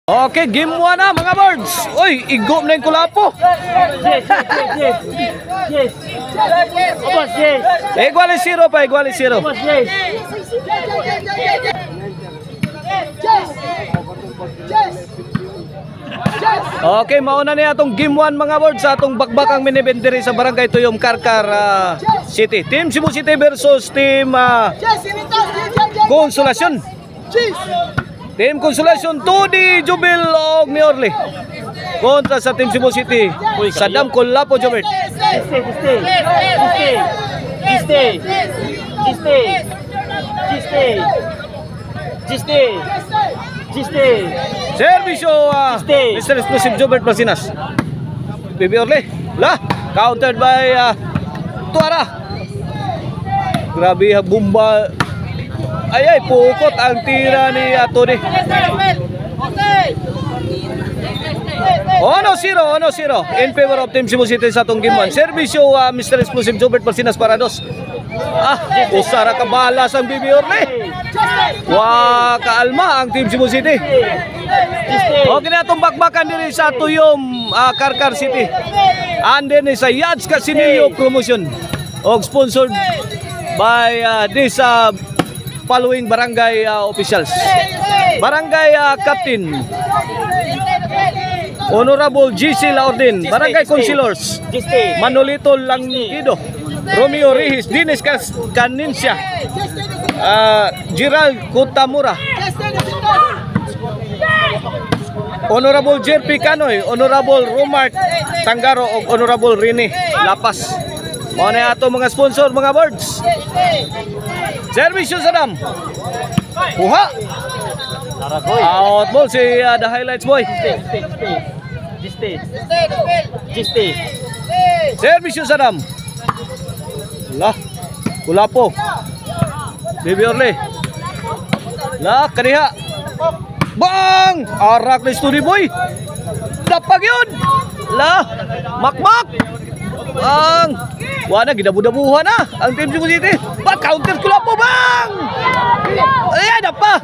Okay, game 1 na mga birds. Uy, igop na yung kulapo. Yes. Yes. Yes. Igual 0 pa, igual 0. Yes. Okay, mauna niya atong game 1 mga birds sa atong bakbakang minibendiri sa Barangay Tuyom, Karkar City. Team Cebu City versus Team Consolacion. Team Consolacion, Tony Jubil og ni Orly. Kontra sa Team Cebu City, Saddam Kulapo Jobert. Servisyo Mr. Explosive Jobert Plasinas. Bibi Orly, countered by Tuara. Grabe bomba. Ay, pukot ang tira ni Tony. 1-0 in favor of Team Cebu City sa atong game 1. Servisyo Mr. Explosive Jobert Plasinas para dos. Usara ka balas ang Bibi Orly. Kaalma ang Team Cebu City. Okay na itong bakbakan din sa Tuyom, Karkar City. And then sa Yads Casinillo Promotion. Sponsored by this following barangay officials. Barangay Captain Honorable GC Laordin, Barangay Councilors Manolito Langido, Romeo Rihis, Dinis Canincia, Gerald Kutamura, Honorable Jerpy Canoy, Honorable Romart Tangaro o Honorable Rini Lapas. Mao na ato mga sponsor mga birds. Servisyo Saddam. Kuha. Out ball si the highlights boy. Servisyo Saddam. Kulapo. Bibi Orly. Kaniha. Bang! Arak ni Studi boy. Dapag yun. Makmak. Bang! Wala, gidabu-dabuhan na ang Team Cebu City. Counter Kulapo, bang! Ayan, apa?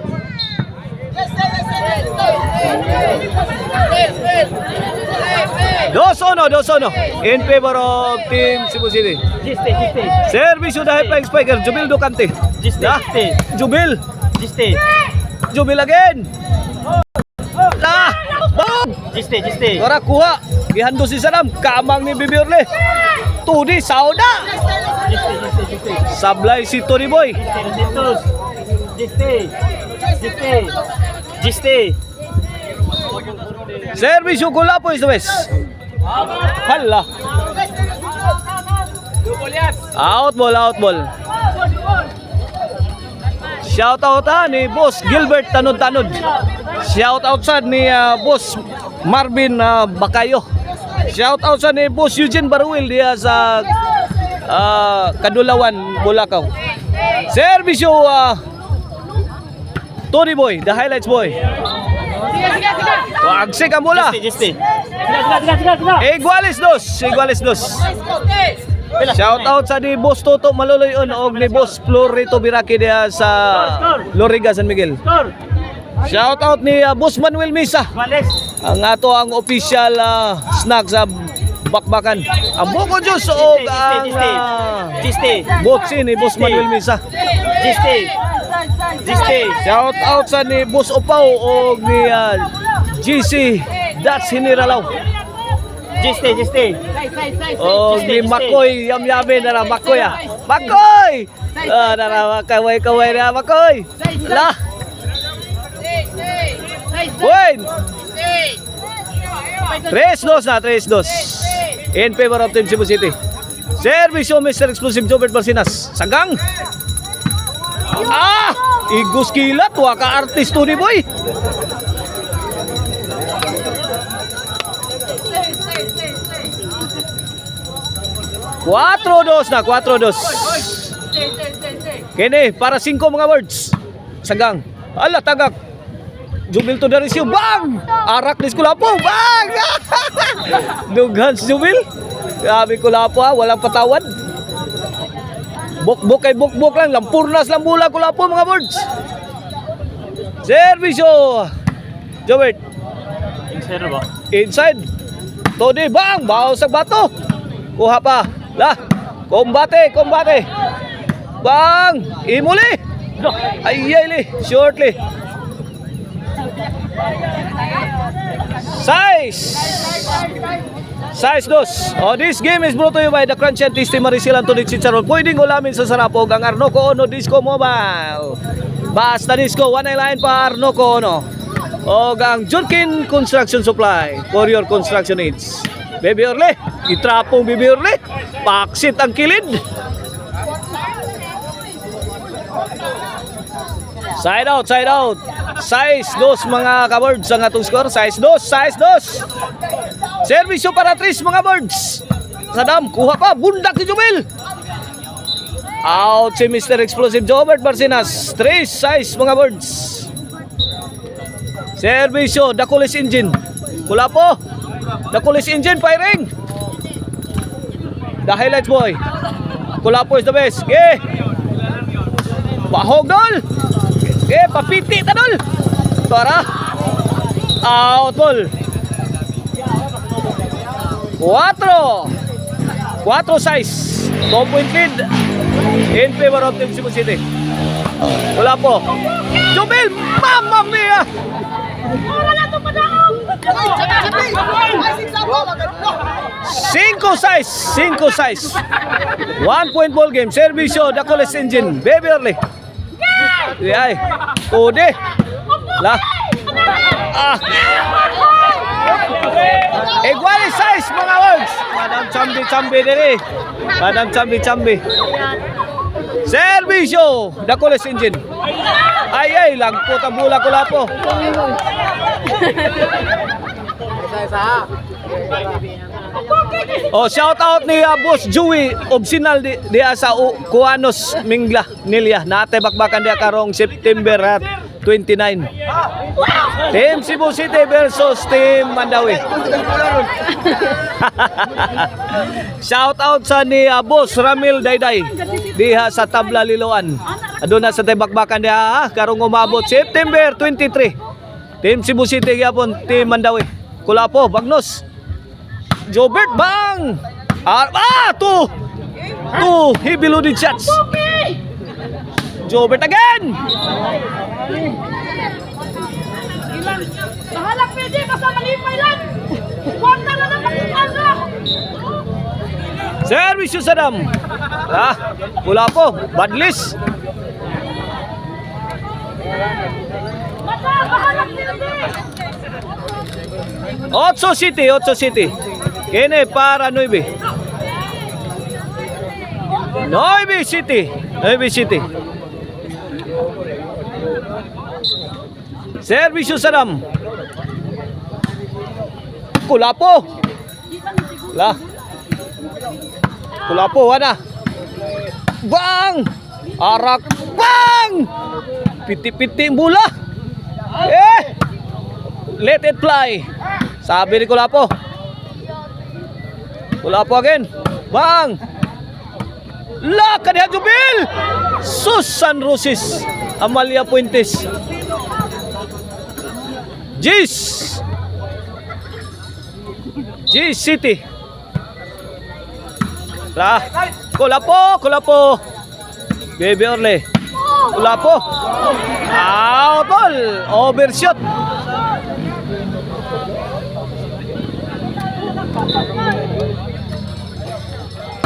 Dos uno in favor of Team Cebu City. Servisyo dahil pa spiker Jubil Ducante. Jubil again. Ora kuha. Gihando si Saddam, kamang ni Bibi Orly. Tudi sauda. Sablay si Tony Boy. Servisyo Kulapo is the best. Hala. Out ball. Shout out ni Boss Gilbert Tanod. Shout out sa ni Boss Marvin Bakayo. Shout out sa ni Boss Eugene Baruil diya sa Kadulawan, Bulacau. Servisyo Tony Boy, the highlights boy. Wagsik ang bola. Iguales dos. Shout out sa ni Boss Toto Maloloyon og ni Boss Florito Biraki diya sa Loriga, San Miguel. Shout out ni Boss Manuel Misa. Ang ato ang official snack sa bakbakan. Ang Buko Juice o ang botsi ni Boss Manuel Misa. Shout out sa ni Boss Opaw o ni GC That's Hiniralaw. O ni Makoy Yamyamin na Makoy Makoy! Kaway na Makoy! Win! 3-2 in favor of Team Cebu City. Servisyo Mr. Explosive Jobert Balsinas. Sagang. Igus kilat. Waka artist to ni boy. Cuatro dos. Kini para 5 mga words. Sagang. Tagak. Jubil to Darisio, bang! Arak ni Kulapo, bang! Dughan si Jubil. Grabe Kulapo walang patawad. Bok-bok kay bok-bok lang, lampurnas lang bola Kulapo mga birds. Servisyo Jobert. Inside ba? Inside. Tony bang, bawo sa bato. Kuha pa. La. Kombate. Bang, imuli. Ayayli, shortly. Size dos. Oh, this game is brought to you by the Crunch and Tasty Marisilan Tunit Chicharon. Pwedeng ulamin sa sarapog ang Arnoco Ono Disco Mobile. Basta Disco, 199 pa Arnoco Ono. O ang Jurkin Construction Supply for your construction needs. Baby Orle, itrapong Baby Orle. Paksit ang kilid. Side out. Size dos mga ka-birds ang atong score. Size dos. Servisyo para 3 mga birds. Sadam, kuha pa. Bundak si Jumel. Out si Mr. Explosive Jobert Barcinas. 3 size mga birds. Servisyo, Dakulis Engine. Kula po. Dakulis Engine firing. The highlights boy. Kula po is the best. Bahog dol. Papiti tanol. Tara. Out ball. 4 size. 2-point lead in favor of Team Cebu City. Wala po. Jumel, mamma mia. 5 size. 1-point ball game. Servisyo, Dakulis Engine. Baby Orly. Ay, Ode. La. Igual size mga words. Madam Chambi diri. Madam Chambi. Servisyo, Dakulis Engine. Ay, lagpo tabula ko lapo. Oh, shout out ni Boss Joey Obsinal diya sa Kuanos Mingla Nilya. Nate bakbakan dia karong September 29. Team Cebu City versus Team Mandawi. Shout out sa ni Boss Ramil Dayday diha sa Tabla Liloan. Aduna sa bakbakan dia karong umabot September 23. Team Cebu City gyapon Team Mandawi. Kulapo Bagnos. Jobert bang! Two heavy loaded shots. Jobert again! Bahala pwede kasama lipay lang. Kwarta na naman yung ano. Servisyo Sadam. Wala po. Badlis. Bahala pwede. 8 City. Kene para 9 City. Servisyo Sadam. Kulapo. Kulapo wana. Bang! Arak bang! Piti-piti bola. Let it fly. Sabi ni Kulapo. Kulapo again. Bang! Kaniha Jubil! Susan Roses. Amalia Puentes. Gis City. Kulapo. Baby Orle. Kulapo. Out ball. Overshot.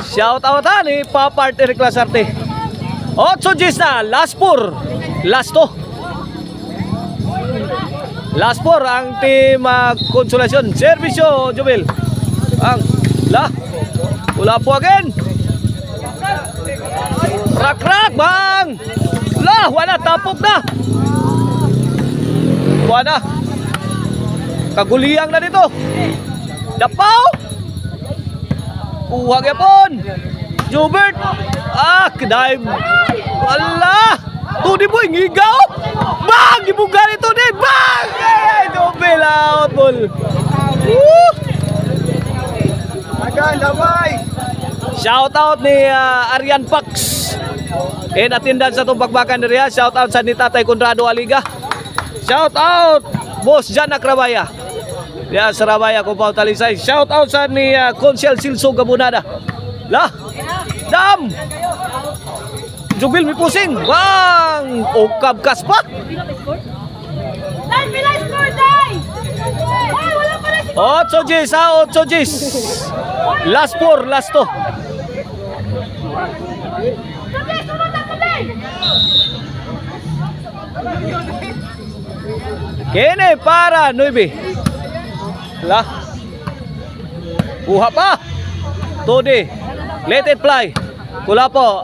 Shout out ni Papa Eric Lasarte. 8 Gis na. Last 4. Last 4 ang team Konsolasyon. Servisyo Jubel. Kulapo again. Rak bang. Wala tapok na. Wala. Kaguliyang na dito. Dapaw. Kuha gyapon. Jubert. Dive. Wala. Tudi boy ngigaw. Bang gibuga nito ni. Bang. Jubel out ball. Shout out ni Arian Pax. In attendance sa itong bakbakan nila. Shout out sa ni Tatay Conrado Aliga. Shout out Boss Janak Rabaya. Diya sa Rabaya Cubao Talisay. Shout out sa ni Consiel Silso Gabunada. La. Dam. Jubil mi pusing. Bang. Ukab kaspa. Dai, Pilay, score, Dai! Ay, wala pa rin si 8 Gs ha, 8 Gs. Last 4, last 2. Sabi, sunod na kami! Kene para 9. La. Uha pa. Todi. Let it fly. Kula po.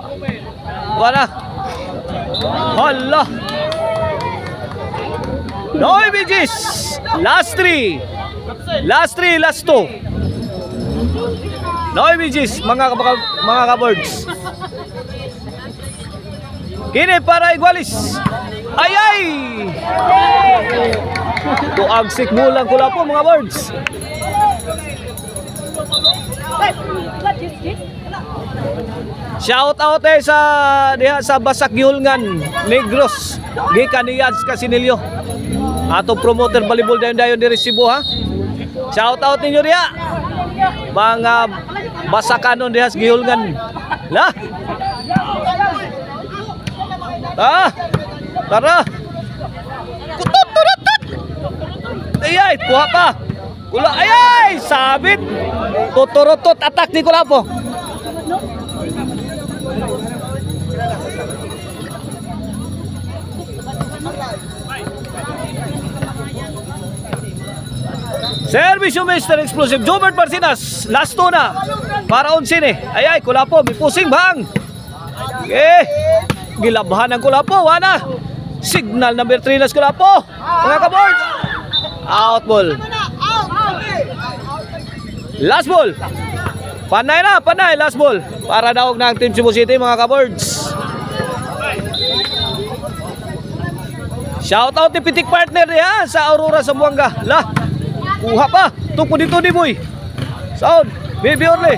Wala. Hala. 9 Gs. Last 3. Last 3, last 2. 9 Gs mga ka-birds. Kini para Igualis. Ay ay. Tuagsik mulang kula po mga birds. Shout out sa diha sa Basak Gihulngan Negros. Gikan ni Yads Casinilio. Ato promoter volleyball dayon di Resibo ha. Shout out ninyo diha. Mga Basakanon diha sa Gihulngan. La. Tara. Kutut. Ayay, kuha pa. Kula, ayay, sabit. Tuturutot, atak ni Kula po. Service yung Mr. Explosive Jobert Marcinas. Last 2 na. Para 11 eh. Ayay, Kula po, may pusing bang. Gilabhan ng Kula po, wana. Signal number 3 nas Kula po. Mga ka-board. Out ball. Last ball. Panay, last ball. Para daog ng Team Cebu City mga ka-boards. Shout out ni Pitik partner niya sa Aurora Zamboanga. La. Kuha pa. Tungkol dito ni boy. Sound. Baby Orle.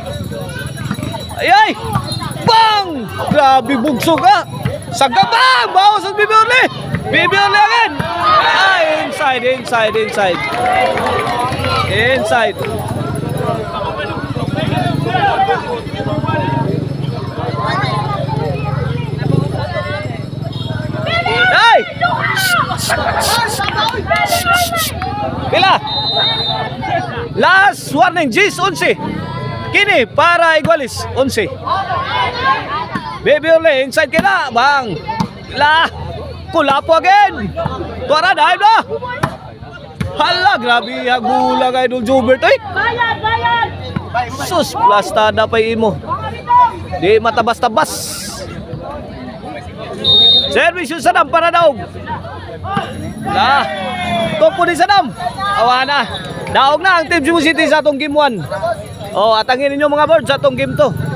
Ayay. Bang! Grabe bugsog ka. Saga bang! Bawas ang Baby Orle. Baby Orle again. Inside. Ay! Pila? Last warning, G's 11. Kini para Igualis 11. Baby Orle, inside kina, bang. La, Kula po again. Tuara, dive na. Hala, grabe hagula kay Idol Jobert. Ay, Bayad! sus, plastada pa imo. Di matabas-tabas. Service yung Sanam para daog. La, topo ni Sanam. Awana. Daog na ang Team Cebu City sa atong game 1. Atangin ninyo mga birds sa atong game 2.